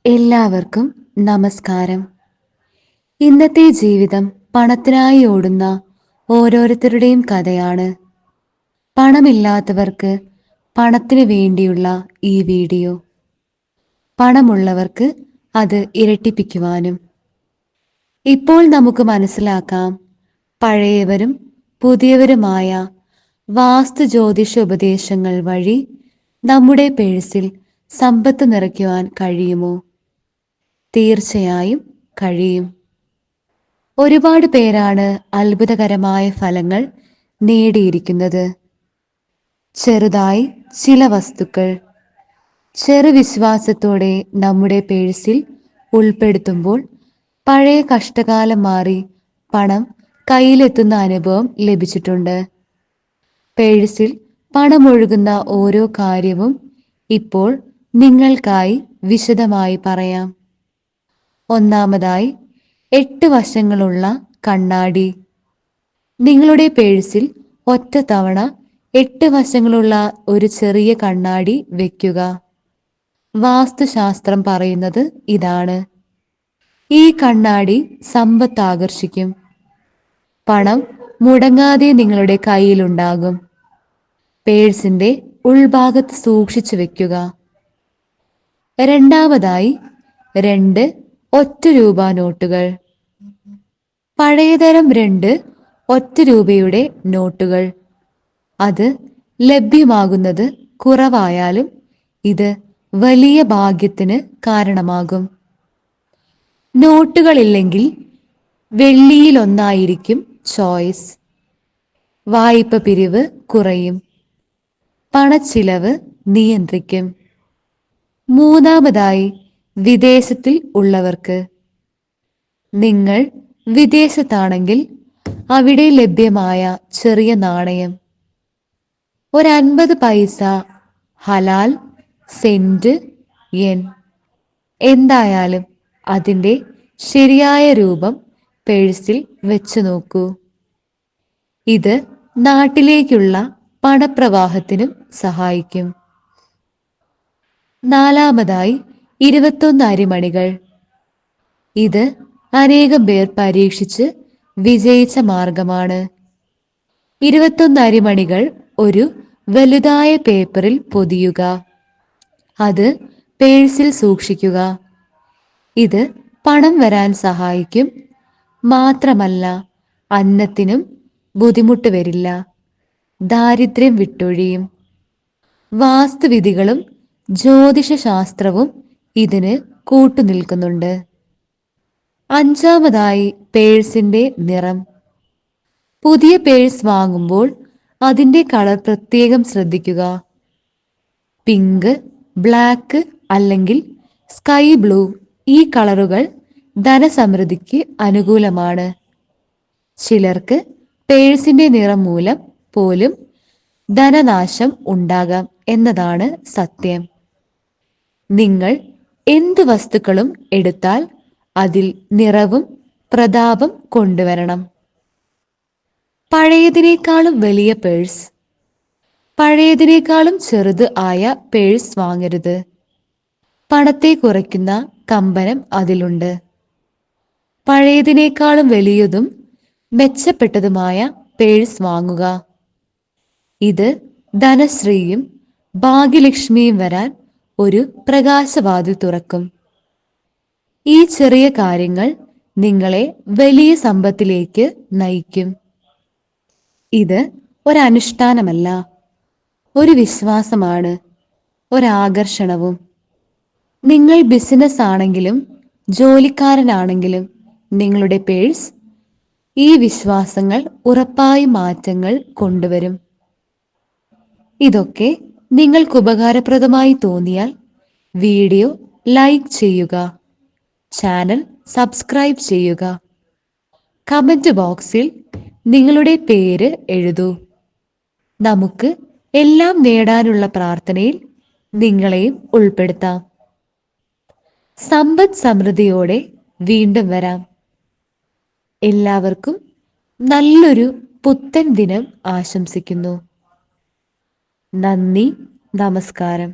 എല്ലാവർക്കും നമസ്കാരം. ഇന്നത്തെ ജീവിതം പണത്തിനായി ഓടുന്ന ഓരോരുത്തരുടെയും കഥയാണ്. പണമില്ലാത്തവർക്ക് പണത്തിന് വേണ്ടിയുള്ള ഈ വീഡിയോ, പണമുള്ളവർക്ക് അത് ഇരട്ടിപ്പിക്കുവാനും. ഇപ്പോൾ നമുക്ക് മനസ്സിലാക്കാം, പഴയവരും പുതിയവരുമായ വാസ്തു ജ്യോതിഷ ഉപദേശങ്ങൾ വഴി നമ്മുടെ പേഴ്സിൽ സമ്പത്ത് നിറയ്ക്കുവാൻ കഴിയുമോ? തീർച്ചയായും കഴിയും. ഒരുപാട് പേരാണ് അത്ഭുതകരമായ ഫലങ്ങൾ നേടിയിരിക്കുന്നത്. ചെറുതായി ചില വസ്തുക്കൾ ചെറുവിശ്വാസത്തോടെ നമ്മുടെ പേഴ്സിൽ ഉൾപ്പെടുത്തുമ്പോൾ പഴയ കഷ്ടകാലം മാറി പണം കയ്യിലെത്തുന്ന അനുഭവം ലഭിച്ചിട്ടുണ്ട്. പേഴ്സിൽ പണമൊഴുകുന്ന ഓരോ കാര്യവും ഇപ്പോൾ നിങ്ങൾക്കായി വിശദമായി പറയാം. ഒന്നാമതായി, 8 വശങ്ങളുള്ള കണ്ണാടി. നിങ്ങളുടെ പേഴ്സിൽ ഒറ്റ തവണ 8 വശങ്ങളുള്ള ഒരു ചെറിയ കണ്ണാടി വെക്കുക. വാസ്തുശാസ്ത്രം പറയുന്നത് ഇതാണ്. ഈ കണ്ണാടി സമ്പത്ത് ആകർഷിക്കും. പണം മുടങ്ങാതെ നിങ്ങളുടെ കയ്യിലുണ്ടാകും. പേഴ്സിന്റെ ഉൾഭാഗത്ത് സൂക്ഷിച്ചു വെക്കുക. രണ്ടാമതായി, 2 ഒറ്റ രൂപ നോട്ടുകൾ. പഴയതരം 2 ഒറ്റ രൂപയുടെ നോട്ടുകൾ. അത് ലഭ്യമാകുന്നത് കുറവായാലും ഇത് വലിയ ഭാഗ്യത്തിന് കാരണമാകും. നോട്ടുകളില്ലെങ്കിൽ വെള്ളിയിലൊന്നായിരിക്കും ചോയ്സ്. വായ്പ പിരിവ് കുറയും. പണച്ചിലവ് നിയന്ത്രിക്കും. മൂന്നാമതായി, വിദേശത്തിൽ ഉള്ളവർക്ക്. നിങ്ങൾ വിദേശത്താണെങ്കിൽ അവിടെ ലഭ്യമായ ചെറിയ നാണയം, ഒരു 50 പൈസ, ഹലാൽ, സെന്റ്, യെൻ, എന്തായാലും അതിൻ്റെ ശരിയായ രൂപം പേഴ്സിൽ വെച്ചു നോക്കൂ. ഇത് നാട്ടിലേക്കുള്ള പണപ്രവാഹത്തിനും സഹായിക്കും. നാലാമതായി, 21 അരിമണികൾ. ഇത് അനേകം പേർ പരീക്ഷിച്ച് വിജയിച്ച മാർഗമാണ്. 21 അരിമണികൾ ഒരു വലുതായ പേപ്പറിൽ പൊതിയുക. അത് പേഴ്സിൽ സൂക്ഷിക്കുക. ഇത് പണം വരാൻ സഹായിക്കും. മാത്രമല്ല, അന്നത്തിനും ബുദ്ധിമുട്ട് വരില്ല. ദാരിദ്ര്യം വിട്ടൊഴിയും. വാസ്തുവിധികളും ജ്യോതിഷശാസ്ത്രവും ഇതിന് കൂട്ടുനിൽക്കുന്നുണ്ട്. അഞ്ചാമതായി, പേഴ്സിന്റെ നിറം. പുതിയ പേഴ്സ് വാങ്ങുമ്പോൾ അതിന്റെ കളർ പ്രത്യേകം ശ്രദ്ധിക്കുക. പിങ്ക്, ബ്ലാക്ക് അല്ലെങ്കിൽ സ്കൈ ബ്ലൂ, ഈ കളറുകൾ ധനസമൃദ്ധിക്ക് അനുകൂലമാണ്. ചിലർക്ക് പേഴ്സിന്റെ നിറം മൂലം പോലും ധനനാശം ഉണ്ടാകാം എന്നതാണ് സത്യം. നിങ്ങൾ എന്ത് വസ്തുക്കളും എടുത്താൽ അതിൽ നിറവും പ്രതാപം കൊണ്ടുവരണം. പഴയതിനേക്കാളും വലിയ പേഴ്സ്. പഴയതിനേക്കാളും ചെറുത് ആയ പേഴ്സ് വാങ്ങരുത്. പണത്തെ കുറയ്ക്കുന്ന കമ്പനം അതിലുണ്ട്. പഴയതിനേക്കാളും വലിയതും മെച്ചപ്പെട്ടതുമായ പേഴ്സ് വാങ്ങുക. ഇത് ധനശ്രീയും ഭാഗ്യലക്ഷ്മിയും വരാൻ ഒരു പ്രകാശവാതിൽ തുറക്കും. ഈ ചെറിയ കാര്യങ്ങൾ നിങ്ങളെ വലിയ സമ്പത്തിലേക്ക് നയിക്കും. ഇത് ഒരനുഷ്ഠാനമല്ല, ഒരു വിശ്വാസമാണ്, ഒരാകർഷണവും. നിങ്ങൾ ബിസിനസ് ആണെങ്കിലും ജോലിക്കാരനാണെങ്കിലും നിങ്ങളുടെ പേഴ്സ് ഈ വിശ്വാസങ്ങൾ ഉറപ്പായി മാറ്റങ്ങൾ കൊണ്ടുവരും. ഇതൊക്കെ നിങ്ങൾക്ക് ഉപകാരപ്രദമായി തോന്നിയാൽ വീഡിയോ ലൈക്ക് ചെയ്യുക, ചാനൽ സബ്സ്ക്രൈബ് ചെയ്യുക, കമന്റ് ബോക്സിൽ നിങ്ങളുടെ പേര് എഴുതൂ. നമുക്ക് എല്ലാം നേടാനുള്ള പ്രാർത്ഥനയിൽ നിങ്ങളെയും ഉൾപ്പെടുത്താം. സമ്പദ് സമൃദ്ധിയോടെ വീണ്ടും വരാം. എല്ലാവർക്കും നല്ലൊരു പുത്തൻ ദിനം ആശംസിക്കുന്നു. നന്ദി, നമസ്കാരം.